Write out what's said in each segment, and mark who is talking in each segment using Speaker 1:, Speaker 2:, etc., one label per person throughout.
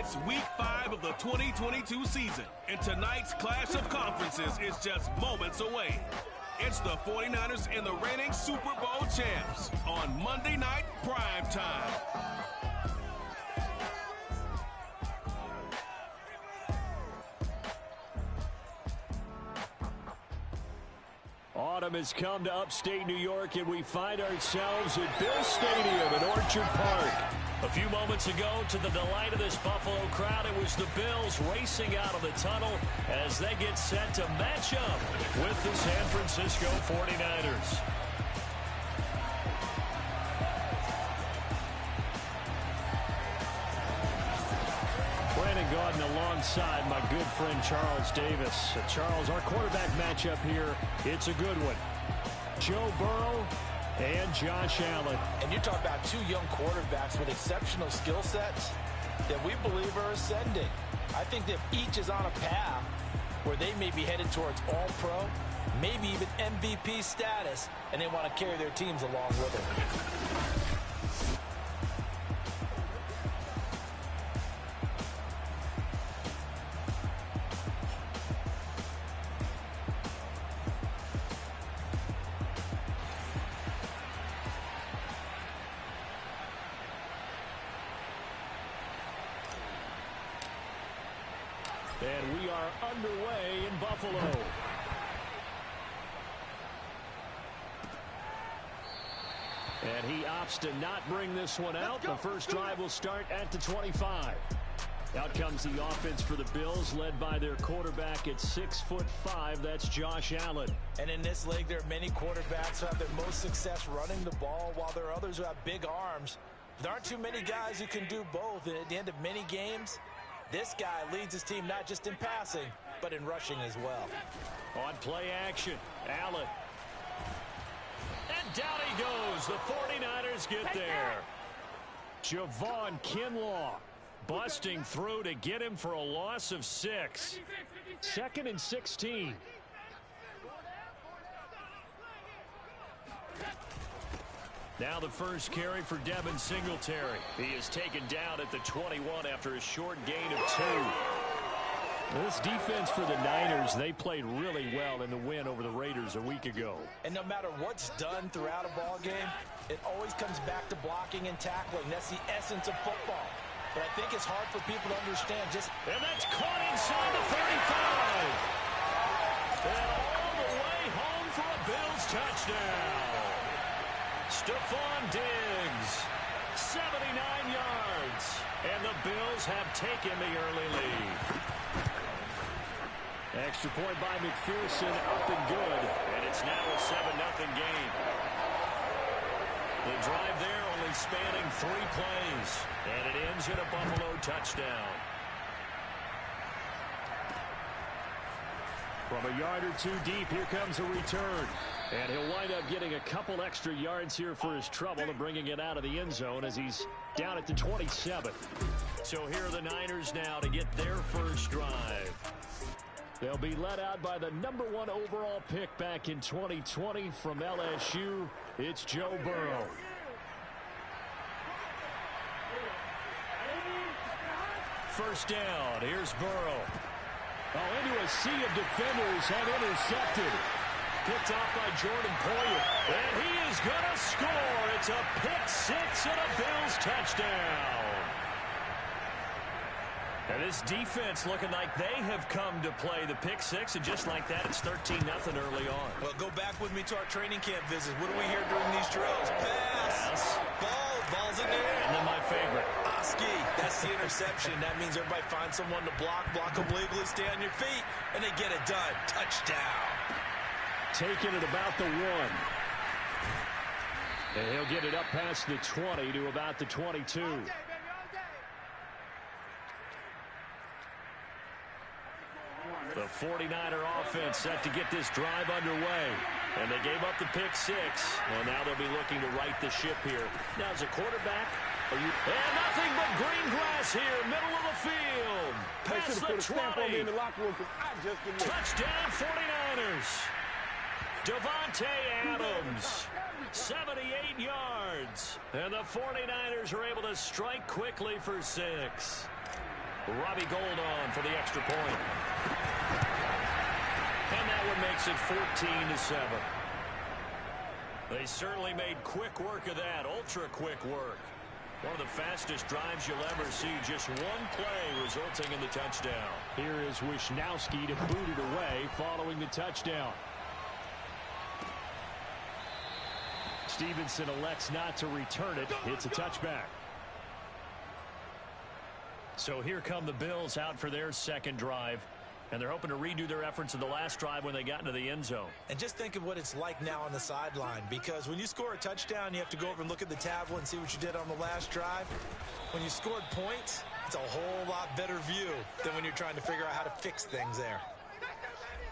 Speaker 1: It's Week 5 of the 2022 season, and tonight's clash of conferences is just moments away. It's the 49ers and the reigning Super Bowl champs on Monday Night Prime Time.
Speaker 2: Autumn has come to upstate New York, and we find ourselves at Bill Stadium in Orchard Park. A few moments ago, to the delight of this Buffalo crowd, it was the Bills racing out of the tunnel as they get set to match up with the San Francisco 49ers. Gordon alongside my good friend Charles Davis. Charles, our quarterback matchup here, it's a good one. Joe Burrow and Josh Allen.
Speaker 3: And you talk about two young quarterbacks with exceptional skill sets that we believe are ascending. I think that each is on a path where they may be headed towards All-Pro, maybe even MVP status, and they want to carry their teams along with it.
Speaker 2: And we are underway in Buffalo. And he opts to not bring this one out. The first drive will start at the 25. Out comes the offense for the Bills, led by their quarterback at 6'5". That's Josh Allen.
Speaker 3: And in this league, there are many quarterbacks who have their most success running the ball, while there are others who have big arms. There aren't too many guys who can do both. And at the end of many games, this guy leads his team not just in passing, but in rushing as well.
Speaker 2: On play action, Allen. And down he goes. The 49ers get there. Javon Kinlaw busting through to get him for a loss of 6. 2nd and 16. Now the first carry for Devin Singletary. He is taken down at the 21 after a short gain of 2. This defense for the Niners, they played really well in the win over the Raiders a week ago.
Speaker 3: And no matter what's done throughout a ball game, it always comes back to blocking and tackling. That's the essence of football. But I think it's hard for people to understand just...
Speaker 2: And that's caught inside the 35. And all the way home for a Bills touchdown. Stephon Diggs, 79 yards, and the Bills have taken the early lead. Extra point by McPherson, up and good, and it's now a 7-0 game. The drive there only spanning 3 plays, and it ends in a Buffalo touchdown. From a yard or 2 deep, here comes a return. And he'll wind up getting a couple extra yards here for his trouble and bringing it out of the end zone as he's down at the 27. So here are the Niners now to get their first drive. They'll be led out by the #1 overall pick back in 2020 from LSU. It's Joe Burrow. First down. Here's Burrow. Oh, into a sea of defenders and intercepted. Picked off by Jordan Poyer. And he is going to score. It's a pick-6 and a Bills touchdown. And this defense looking like they have come to play the pick-6. And just like that, it's 13-0 early on.
Speaker 3: Well, go back with me to our training camp visits. What do we hear during these drills? Pass. Ball's in the air.
Speaker 2: And then my favorite.
Speaker 3: Oski. That's the interception. That means everybody finds someone to block them legally, stay on your feet, and they get it done. Touchdown.
Speaker 2: Taking it about the 1. And he'll get it up past the 20 to about the 22. The 49er offense set to get this drive underway. And they gave up the pick-6. And now they'll be looking to right the ship here. Now as a quarterback, and nothing but green grass here, middle of the field. Past the 20. Touchdown 49ers. Devontae Adams, 78 yards. And the 49ers are able to strike quickly for 6. Robbie Gould on for the extra point. And that one makes it 14-7. They certainly made quick work of that, ultra-quick work. One of the fastest drives you'll ever see, just one play resulting in the touchdown.
Speaker 4: Here is Wisnowski to boot it away following the touchdown. Stevenson elects not to return it. It's a touchback. So here come the Bills out for their second drive. And they're hoping to redo their efforts in the last drive when they got into the end zone.
Speaker 3: And just think of what it's like now on the sideline, because when you score a touchdown, you have to go over and look at the tablet and see what you did on the last drive. When you scored points, it's a whole lot better view than when you're trying to figure out how to fix things there.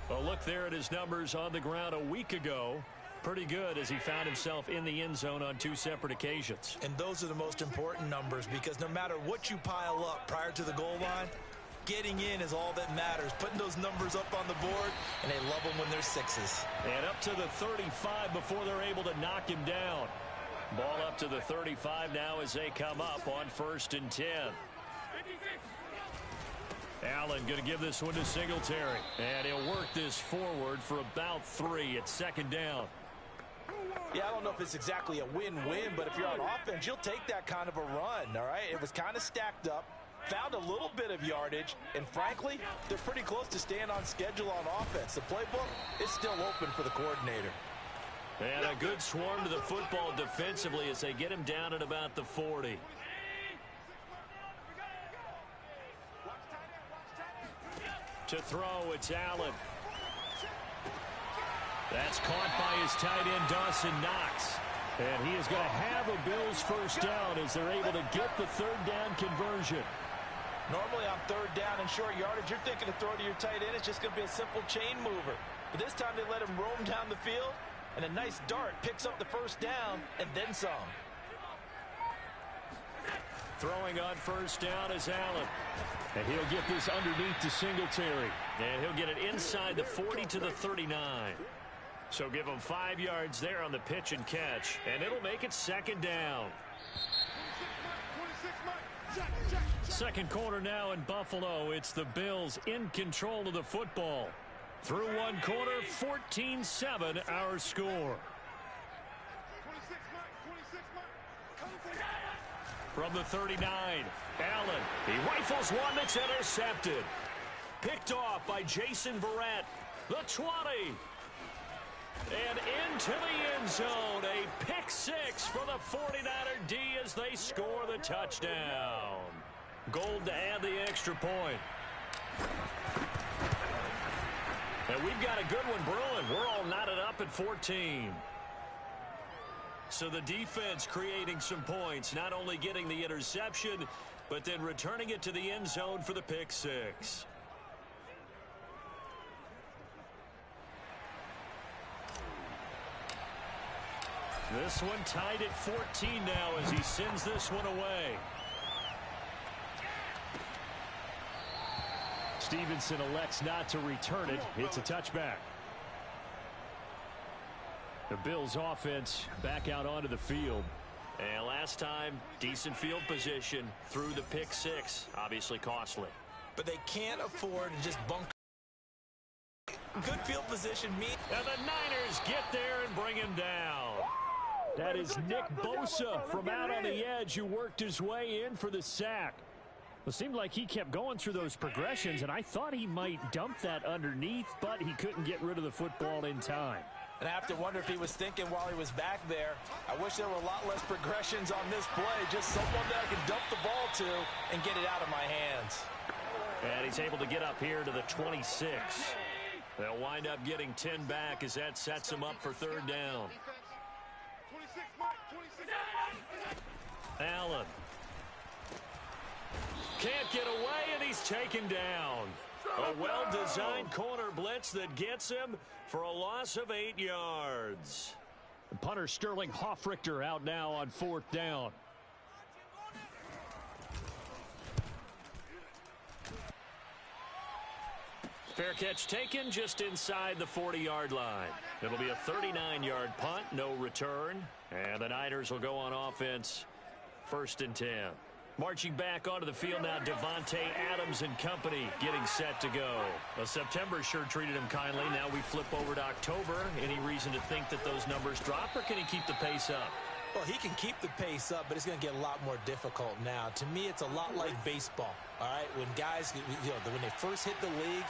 Speaker 2: Well, look there at his numbers on the ground a week ago. Pretty good as he found himself in the end zone on 2 separate occasions.
Speaker 3: And those are the most important numbers, because no matter what you pile up prior to the goal line, getting in is all that matters. Putting those numbers up on the board, and they love them when they're 6s.
Speaker 2: And up to the 35 before they're able to knock him down. Ball up to the 35 now as they come up on 1st and 10. Allen going to give this one to Singletary. And he'll work this forward for about 3 at 2nd down.
Speaker 3: Yeah, I don't know if it's exactly a win-win, but if you're on offense, you'll take that kind of a run, all right? It was kind of stacked up. Found a little bit of yardage, and frankly, they're pretty close to staying on schedule on offense. The playbook is still open for the coordinator.
Speaker 2: And a good swarm to the football defensively as they get him down at about the 40. To throw, it's Allen. That's caught by his tight end, Dawson Knox. And he is going to have a Bills first down as they're able to get the 3rd down conversion.
Speaker 3: Normally on 3rd down and short yardage, you're thinking to throw to your tight end. It's just going to be a simple chain mover. But this time they let him roam down the field, and a nice dart picks up the first down and then some.
Speaker 2: Throwing on 1st down is Allen. And he'll get this underneath to Singletary. And he'll get it inside the 40 to the 39. So give him 5 yards there on the pitch and catch. And it'll make it 2nd down. Second quarter now in Buffalo. It's the Bills in control of the football. Through one quarter, 14-7 our score. From the 39, Allen. He rifles one that's intercepted. Picked off by Jason Verrett. The 20. And into the end zone. A pick 6 for the 49er D as they score the touchdown. Gould to add the extra point. And we've got a good one brewing. We're all knotted up at 14. So the defense creating some points, not only getting the interception, but then returning it to the end zone for the pick 6. This one tied at 14 now as he sends this one away.
Speaker 4: Stevenson elects not to return it. It's a touchback. The Bills offense back out onto the field.
Speaker 2: And last time, decent field position through the pick 6. Obviously costly.
Speaker 3: But they can't afford to just bunker. Good field position means.
Speaker 2: And the Niners get there and bring him down.
Speaker 4: That is Nick Bosa from out on the edge who worked his way in for the sack. It seemed like he kept going through those progressions, and I thought he might dump that underneath, but he couldn't get rid of the football in time.
Speaker 3: And I have to wonder if he was thinking while he was back there, I wish there were a lot less progressions on this play, just someone that I can dump the ball to and get it out of my hands.
Speaker 2: And he's able to get up here to the 26. They'll wind up getting 10 back as that sets him up for 3rd down. Allen. Can't get away, and he's taken down. A well-designed corner blitz that gets him for a loss of 8 yards.
Speaker 4: Punter Sterling Hoffrichter out now on 4th down.
Speaker 2: Fair catch taken just inside the 40-yard line. It'll be a 39-yard punt, no return. And the Niners will go on offense, 1st and 10. Marching back onto the field now, Devontae Adams and company getting set to go. Well, September sure treated him kindly. Now we flip over to October. Any reason to think that those numbers drop, or can he keep the pace up?
Speaker 3: Well, he can keep the pace up, but it's going to get a lot more difficult now. To me, it's a lot like baseball, all right? When guys, when they first hit the league,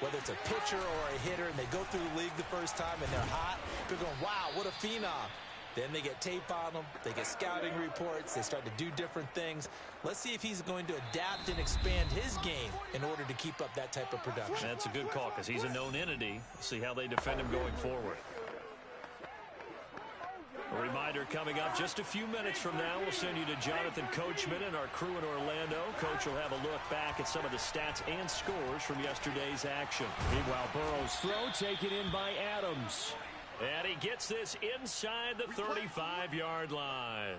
Speaker 3: whether it's a pitcher or a hitter, and they go through the league the first time and they're hot, they're going, wow, what a phenom. Then they get tape on them, they get scouting reports, they start to do different things. Let's see if he's going to adapt and expand his game in order to keep up that type of production.
Speaker 2: That's a good call because he's a known entity. We'll see how they defend him going forward. A reminder coming up just a few minutes from now, we'll send you to Jonathan Coachman and our crew in Orlando. Coach will have a look back at some of the stats and scores from yesterday's action.
Speaker 4: Meanwhile, Burrow's throw taken in by Adams.
Speaker 2: And he gets this inside the 35-yard line.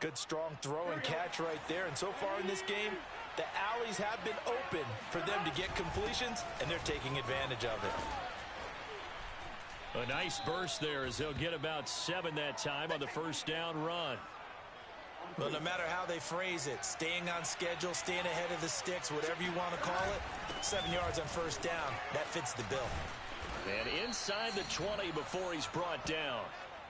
Speaker 3: Good strong throw and catch right there. And so far in this game, the alleys have been open for them to get completions, and they're taking advantage of it.
Speaker 2: A nice burst there as they'll get about 7 that time on the first down run.
Speaker 3: Well, no matter how they phrase it, staying on schedule, staying ahead of the sticks, whatever you want to call it, 7 yards on first down, that fits the bill.
Speaker 2: And inside the 20 before he's brought down.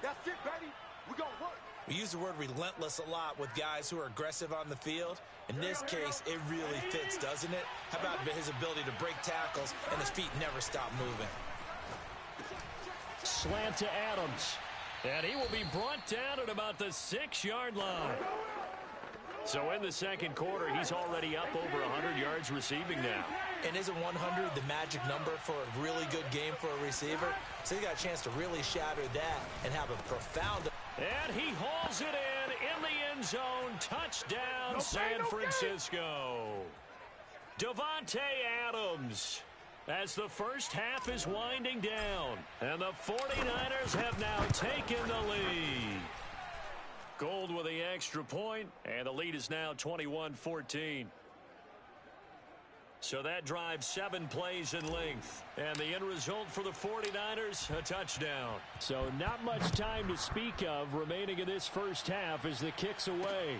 Speaker 5: That's it, baby. We're going to work.
Speaker 3: We use the word relentless a lot with guys who are aggressive on the field. In this case, it really fits, doesn't it? How about his ability to break tackles and his feet never stop moving?
Speaker 4: Slant to Adams.
Speaker 2: And he will be brought down at about the 6-yard line. So in the second quarter, he's already up over 100 yards receiving now.
Speaker 3: And isn't 100 the magic number for a really good game for a receiver? So he got a chance to really shatter that and have a profound...
Speaker 2: And he hauls it in the end zone. Touchdown, San Francisco. Devontae Adams, as the first half is winding down. And the 49ers have now taken the lead. Gold with the extra point, and the lead is now 21-14. So that drives 7 plays in length. And the end result for the 49ers, a touchdown.
Speaker 4: So not much time to speak of remaining in this first half as the kick's away.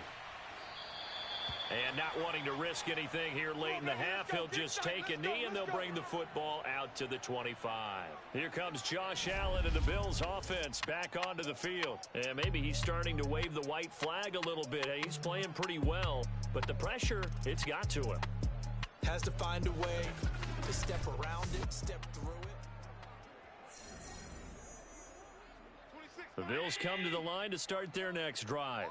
Speaker 2: And not wanting to risk anything here late in the half, he'll just take a knee and they'll bring the football out to the 25. Here comes Josh Allen and the Bills offense back onto the field. And maybe he's starting to wave the white flag a little bit. He's playing pretty well, but the pressure, it's got to him.
Speaker 3: Has to find a way to step around it, step through it.
Speaker 2: The Bills come to the line to start their next drive.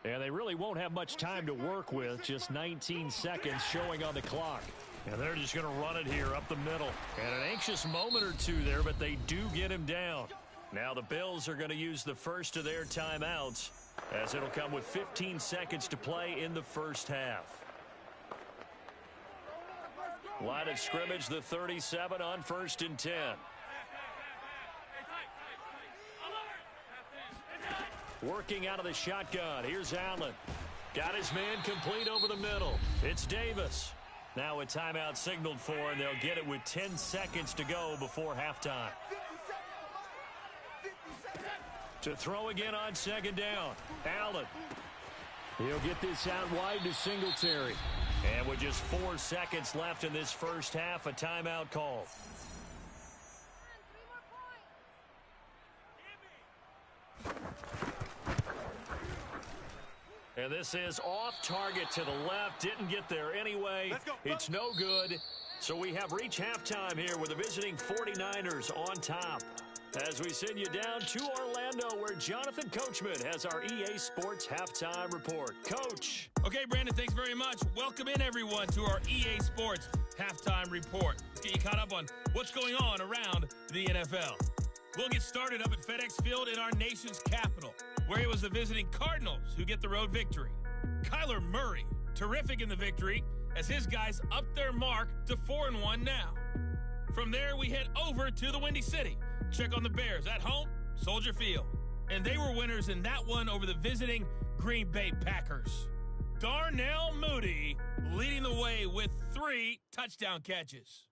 Speaker 4: And they really won't have much time to work with, just 19 seconds showing on the clock.
Speaker 2: And they're just going to run it here up the middle. And an anxious moment or two there, but they do get him down. Now the Bills are going to use the first of their timeouts, as it'll come with 15 seconds to play in the first half. Line of scrimmage, the 37 on 1st and 10. Working out of the shotgun. Here's Allen. Got his man complete over the middle. It's Davis. Now a timeout signaled for, and they'll get it with 10 seconds to go before halftime. To throw again on second down. Allen.
Speaker 4: He'll get this out wide to Singletary.
Speaker 2: And with just 4 seconds left in this first half, a timeout call. And this is off target to the left. Didn't get there anyway. It's no good. So we have reached halftime here with the visiting 49ers on top. As we send you down to Orlando, where Jonathan Coachman has our EA Sports Halftime Report. Coach.
Speaker 6: Okay, Brandon, thanks very much. Welcome in, everyone, to our EA Sports Halftime Report. Let's get you caught up on what's going on around the NFL. We'll get started up at FedEx Field in our nation's capital, where it was the visiting Cardinals who get the road victory. Kyler Murray, terrific in the victory, as his guys up their mark to 4-1 now. From there, we head over to the Windy City. Check on the Bears at home, Soldier Field. And they were winners in that one over the visiting Green Bay Packers. Darnell Mooney leading the way with 3 touchdown catches.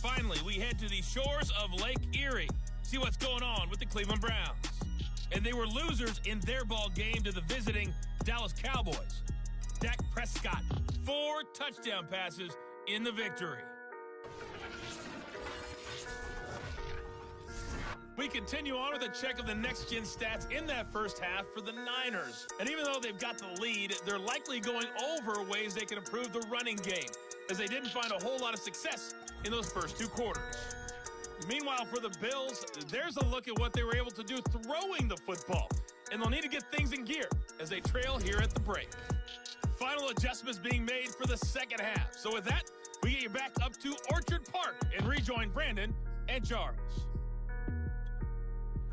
Speaker 6: Finally, we head to the shores of Lake Erie. See what's going on with the Cleveland Browns. And they were losers in their ball game to the visiting Dallas Cowboys. Dak Prescott, 4 touchdown passes in the victory. We continue on with a check of the next-gen stats in that first half for the Niners. And even though they've got the lead, they're likely going over ways they can improve the running game, as they didn't find a whole lot of success in those first 2 quarters. Meanwhile, for the Bills, there's a look at what they were able to do throwing the football. And they'll need to get things in gear as they trail here at the break. Final adjustments being made for the second half. So with that, we get you back up to Orchard Park and rejoin Brandon and Charles.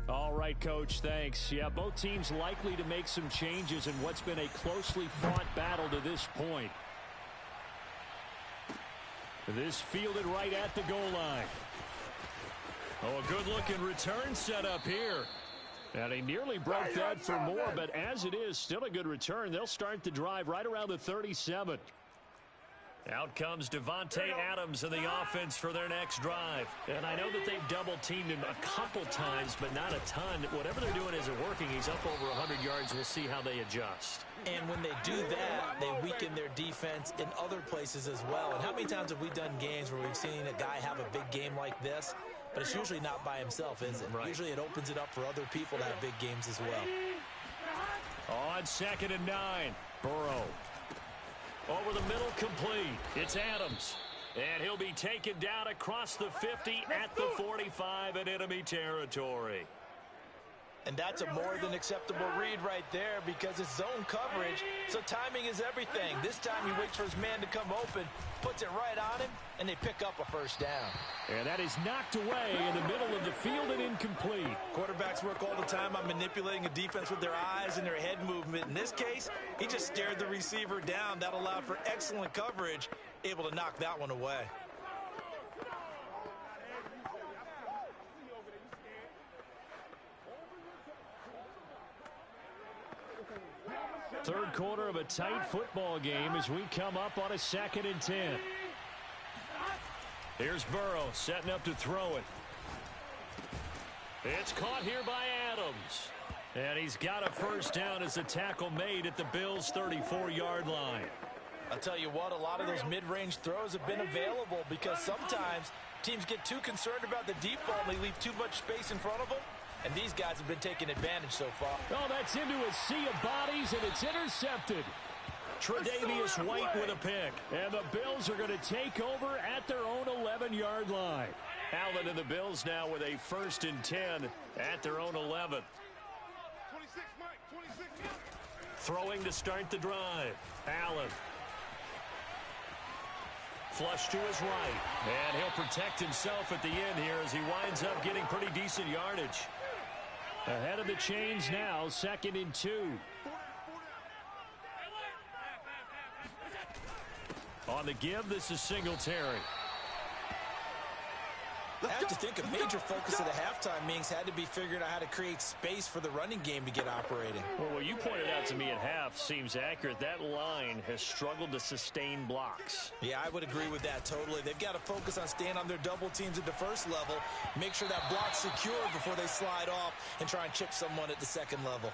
Speaker 4: All right, Coach, thanks. Yeah, both teams likely to make some changes in what's been a closely fought battle to this point. This fielded right at the goal line. Oh, a good-looking return set up here. And he nearly broke that for more, but as it is, still a good return. They'll start the drive right around the 37. Out comes Devontae Adams in the offense for their next drive. And I know that they've double-teamed him a couple times, but not a ton. Whatever they're doing isn't working. He's up over 100 yards. We'll see how they adjust.
Speaker 3: And when they do that, they weaken their defense in other places as well. And how many times have we done games where we've seen a guy have a big game like this? But it's usually not by himself, is it? Right. Usually it opens it up for other people to have big games as well.
Speaker 4: On 2nd and 9, Burrow. Over the middle, complete. It's Adams. And he'll be taken down across the 50 at the 45 in enemy territory.
Speaker 3: And that's a more than acceptable read right there because it's zone coverage, so timing is everything. This time he waits for his man to come open, puts it right on him, and they pick up a first down.
Speaker 4: And that is knocked away in the middle of the field and incomplete.
Speaker 3: Quarterbacks work all the time on manipulating a defense with their eyes and their head movement. In this case, he just stared the receiver down. That allowed for excellent coverage, able to knock that one away.
Speaker 4: Third quarter of a tight football game as we come up on a 2nd and 10. Here's Burrow setting up to throw it. It's caught here by Adams. And he's got a first down as a tackle made at the Bills' 34-yard line.
Speaker 3: I'll tell you what, a lot of those mid-range throws have been available because sometimes teams get too concerned about the deep ball and they leave too much space in front of them. And these guys have been taking advantage so far.
Speaker 4: Oh, that's into a sea of bodies, and it's intercepted. Tre'Davious White with a pick. And the Bills are going to take over at their own 11-yard line. Allen and the Bills now with a 1st and 10 at their own 11.
Speaker 5: 26, Mike, 26.
Speaker 4: Throwing to start the drive. Allen. Flush to his right. And he'll protect himself at the end here as he winds up getting pretty decent yardage. Ahead of the chains now, 2nd and 2. On the give, this is Singletary.
Speaker 3: I have to think a major focus of the halftime meetings had to be figuring out how to create space for the running game to get operating.
Speaker 4: Well, what you pointed out to me at half seems accurate. That line has struggled to sustain blocks.
Speaker 3: Yeah, I would agree with that totally. They've got to focus on staying on their double teams at the first level, make sure that block's secure before they slide off and try and chip someone at the second level.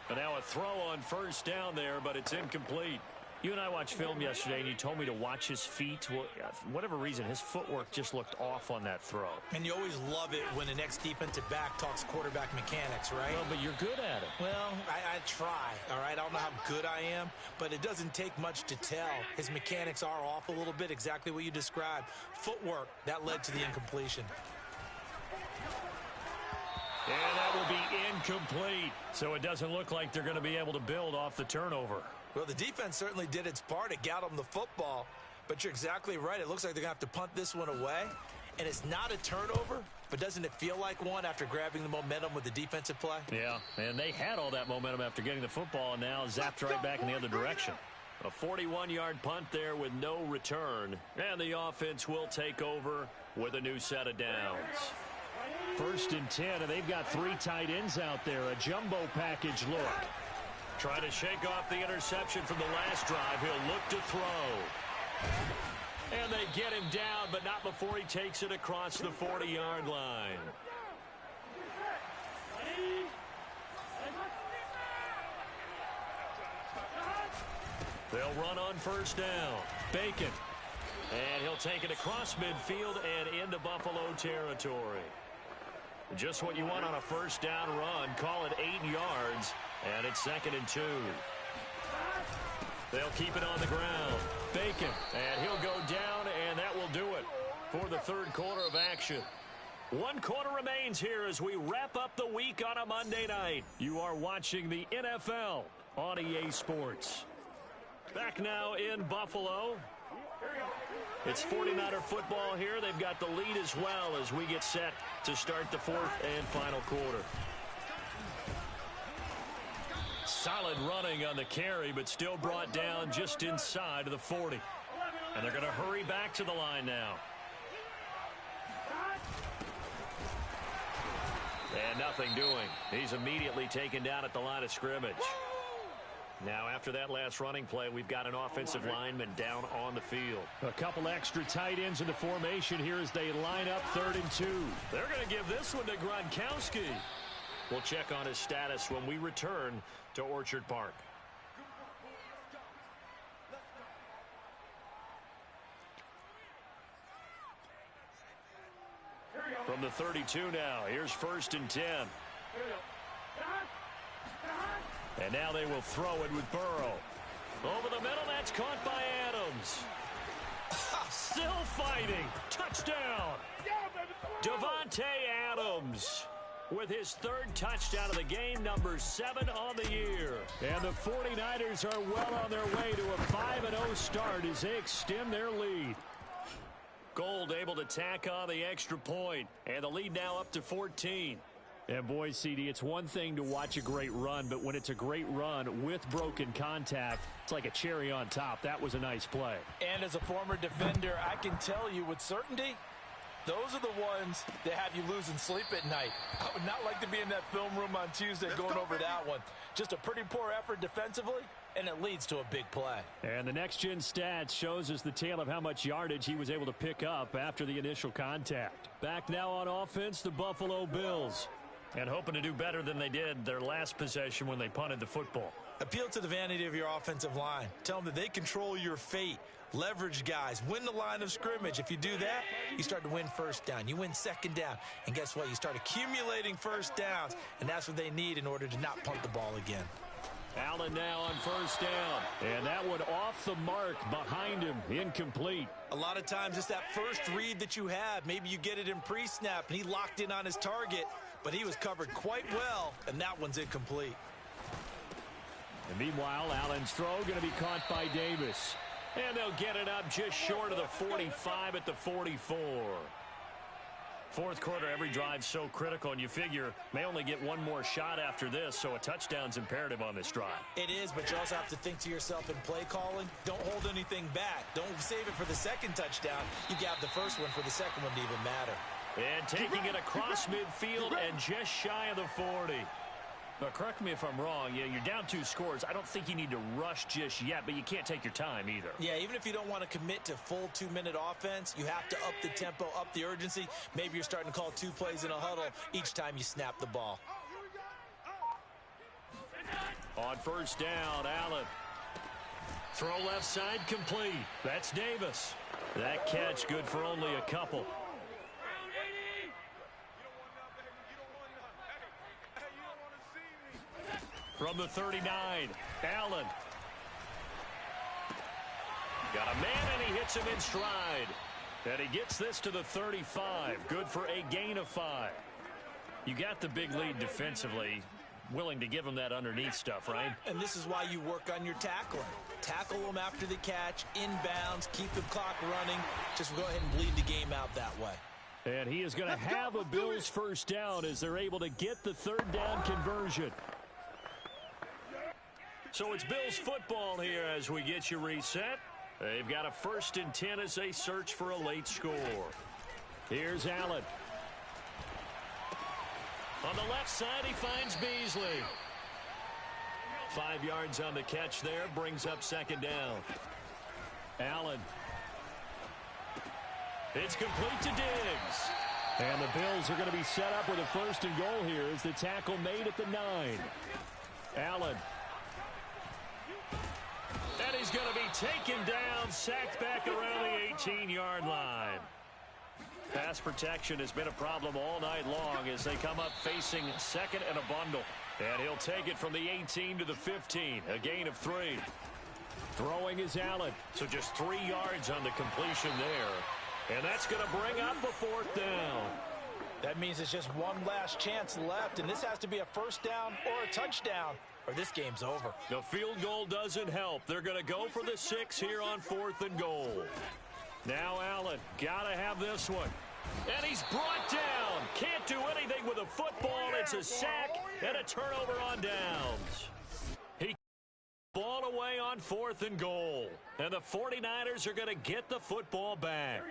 Speaker 4: But now a throw on first down there, but it's incomplete. You and I watched film yesterday, and you told me to watch his feet. Well, for whatever reason, his footwork just looked off on that throw.
Speaker 3: And you always love it when the next defensive back talks quarterback mechanics, right?
Speaker 4: Well, but you're good at it.
Speaker 3: Well, I try, all right? I don't know how good I am, but it doesn't take much to tell. His mechanics are off a little bit, exactly what you described. Footwork, that led to the incompletion.
Speaker 4: And that will be incomplete. So it doesn't look like they're going to be able to build off the turnover.
Speaker 3: Well, the defense certainly did its part. It got them the football. But you're exactly right. It looks like they're going to have to punt this one away. And it's not a turnover, but doesn't it feel like one after grabbing the momentum with the defensive play?
Speaker 4: Yeah, and they had all that momentum after getting the football and now zapped right back in the other direction. A 41-yard punt there with no return. And the offense will take over with a new set of downs. 1st and 10, and they've got 3 tight ends out there. A jumbo package look. Trying to shake off the interception from the last drive. He'll look to throw. And they get him down, but not before he takes it across the 40-yard line.
Speaker 2: They'll run on first down. Bacon. And he'll take it across midfield and into Buffalo territory. Just what you want on a first down run. Call it 8 yards. And it's 2nd and 2. They'll keep it on the ground. Bacon. And he'll go down, and that will do it for the third quarter of action. 1 quarter remains here as we wrap up the week on a Monday night. You are watching the NFL on EA Sports. Back now in Buffalo. It's 49er football here. They've got the lead as well as we get set to start the 4th and final quarter. Solid running on the carry, but still brought down just inside of the 40. And they're going to hurry back to the line now. And nothing doing. He's immediately taken down at the line of scrimmage. Now, after that last running play, we've got an offensive lineman down on the field.
Speaker 4: A couple extra tight ends in the formation here as they line up 3rd and 2.
Speaker 2: They're going to give this one to Gronkowski. We'll check on his status when we return to Orchard Park. From the 32 now, here's 1st and 10. And now they will throw it with Burrow. Over the middle, that's caught by Adams. Still fighting. Touchdown. Devontae Adams with his 3rd touchdown of the game, number 7 on the year.
Speaker 4: And the 49ers are well on their way to a 5-0 start as they extend their lead.
Speaker 2: Gold able to tack on the extra point, and the lead now up to 14.
Speaker 4: And boy, CD, it's one thing to watch a great run, but when it's a great run with broken contact, it's like a cherry on top. That was a nice play.
Speaker 3: And as a former defender, I can tell you with certainty, those are the ones that have you losing sleep at night. I would not like to be in that film room on Tuesday going over that one. Just a pretty poor effort defensively, and it leads to a big play.
Speaker 4: And the next-gen stats shows us the tale of how much yardage he was able to pick up after the initial contact. Back now on offense, the Buffalo Bills.
Speaker 2: And hoping to do better than they did their last possession when they punted the football.
Speaker 3: Appeal to the vanity of your offensive line. Tell them that they control your fate. Leverage guys. Win the line of scrimmage. If you do that, you start to win first down. You win second down. And guess what? You start accumulating first downs. And that's what they need in order to not punt the ball again.
Speaker 4: Allen now on first down. And that one off the mark behind him. Incomplete.
Speaker 3: A lot of times it's that first read that you have. Maybe you get it in pre-snap and he locked in on his target. But he was covered quite well, and that one's incomplete.
Speaker 4: And meanwhile, Allen's throw going to be caught by Davis.
Speaker 2: And they'll get it up just short of the 45 at the 44. 4th quarter, every drive so critical, and you figure may only get one more shot after this, so a touchdown's imperative on this drive.
Speaker 3: It is, but you also have to think to yourself in play calling, don't hold anything back. Don't save it for the second touchdown. You got the first one for the second one to even matter.
Speaker 2: And taking it across midfield and just shy of the 40. But correct me if I'm wrong. Yeah, you're down 2 scores. I don't think you need to rush just yet, but you can't take your time either.
Speaker 3: Yeah, even if you don't want to commit to full 2-minute offense, you have to up the tempo, up the urgency. Maybe you're starting to call 2 plays in a huddle each time you snap the ball.
Speaker 2: On first down, Allen. Throw left side complete. That's Davis. That catch good for only a couple. From the 39, Allen. Got a man, and he hits him in stride. And he gets this to the 35. Good for a gain of 5. You got the big lead defensively. Willing to give him that underneath stuff, right?
Speaker 3: And this is why you work on your tackling. Tackle them after the catch, inbounds, keep the clock running. Just go ahead and bleed the game out that way.
Speaker 4: And he is going to have a Bills first down as they're able to get the 3rd down conversion.
Speaker 2: So it's Bills football here as we get you reset. They've got a 1st and 10 as they search for a late score.
Speaker 4: Here's Allen.
Speaker 2: On the left side, he finds Beasley. 5 yards on the catch there, brings up 2nd down.
Speaker 4: Allen.
Speaker 2: It's complete to Diggs.
Speaker 4: And the Bills are going to be set up with a 1st and goal here as the tackle made at the 9. Allen. And he's going to be taken down, sacked back around the 18-yard line. Pass protection has been a problem all night long as they come up facing second and a bundle. And he'll take it from the 18 to the 15, a gain of 3. Throwing is Allen, so just 3 yards on the completion there. And that's going to bring up a 4th down.
Speaker 3: That means it's just one last chance left, and this has to be a first down or a touchdown, or this game's over.
Speaker 4: The field goal doesn't help. They're going to go for the 6 here on 4th and goal. Now Allen, got to have this one. And he's brought down. Can't do anything with a football. It's a sack and a turnover on downs. He ball away on 4th and goal. And the 49ers are going to get the football back.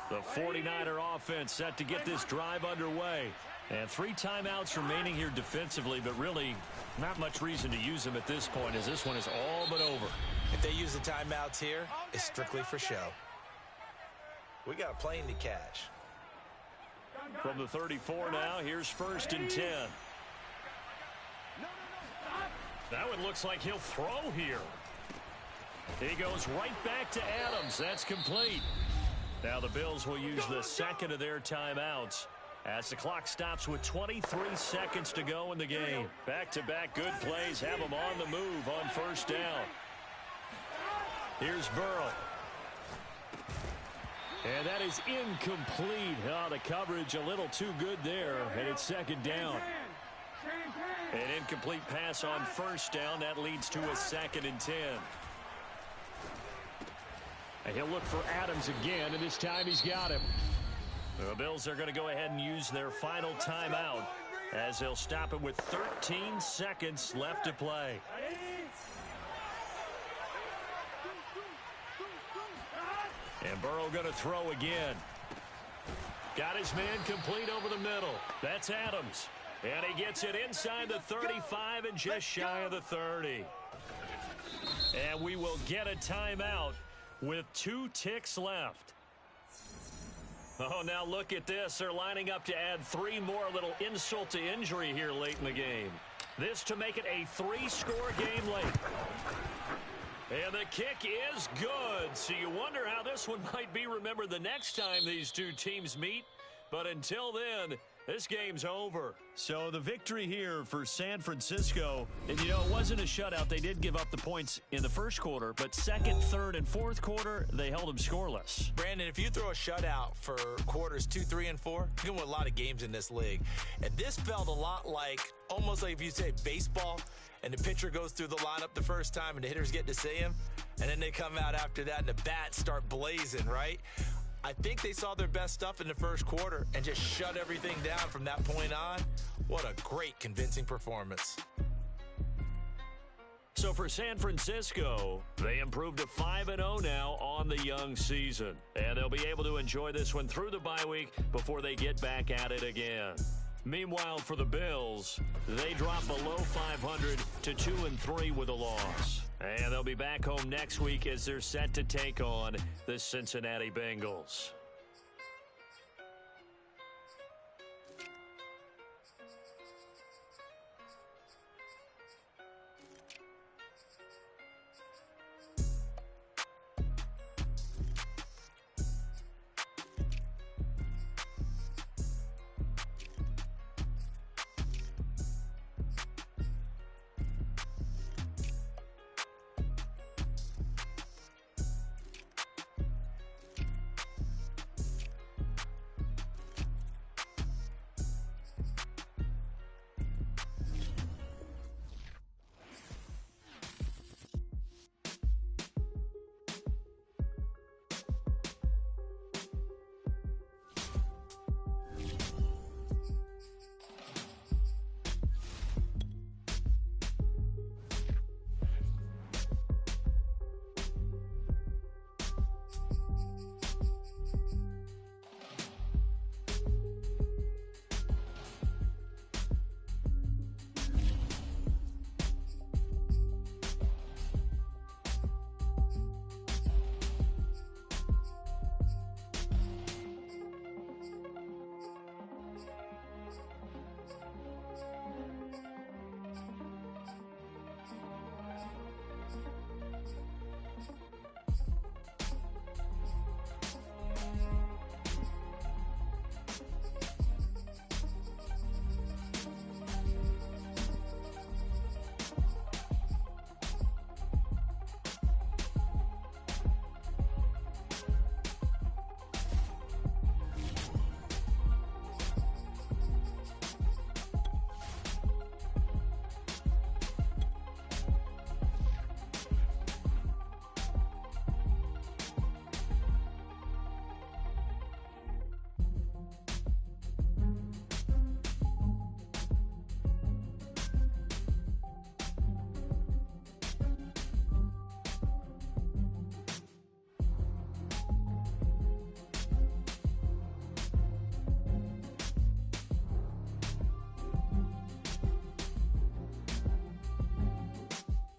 Speaker 4: The 49er offense set to get this drive underway. And 3 timeouts remaining here defensively, but really not much reason to use them at this point as this one is all but over.
Speaker 3: If they use the timeouts here, it's strictly for show. We got a plane to catch.
Speaker 4: From the 34 now, here's 1st and 10. That one looks like he'll throw here. He goes right back to Adams. That's complete. Now the Bills will use the second of their timeouts as the clock stops with 23 seconds to go in the game. Back-to-back good plays have them on the move on 1st down. Here's Burrow. And that is incomplete. Oh, the coverage a little too good there, and it's 2nd down. An incomplete pass on 1st down. That leads to a 2nd and 10. And he'll look for Adams again, and this time he's got him. The Bills are going to go ahead and use their final timeout as they'll stop it with 13 seconds left to play. And Burrow going to throw again. Got his man complete over the middle. That's Adams. And he gets it inside the 35 and just shy of the 30. And we will get a timeout with 2 ticks left. Oh, now look at this. They're lining up to add 3 more. A little insult to injury here late in the game. This to make it a 3-score game late. And the kick is good. So you wonder how this one might be remembered the next time these two teams meet. But until then, this game's over. So the victory here for San Francisco. And, you know, it wasn't a shutout. They did give up the points in the first quarter. But 2nd, 3rd, and 4th quarter, they held them scoreless.
Speaker 3: Brandon, if you throw a shutout for quarters 2, 3, and 4, you can win a lot of games in this league. And this felt a lot like, almost like if you say baseball, and the pitcher goes through the lineup the first time and the hitters get to see him, and then they come out after that and the bats start blazing, right? I think they saw their best stuff in the first quarter and just shut everything down from that point on. What a great, convincing performance.
Speaker 4: So for San Francisco, they improved to 5-0 now on the young season. And they'll be able to enjoy this one through the bye week before they get back at it again. Meanwhile, for the Bills, they drop below 500 to 2-3 with a loss. And they'll be back home next week as they're set to take on the Cincinnati Bengals.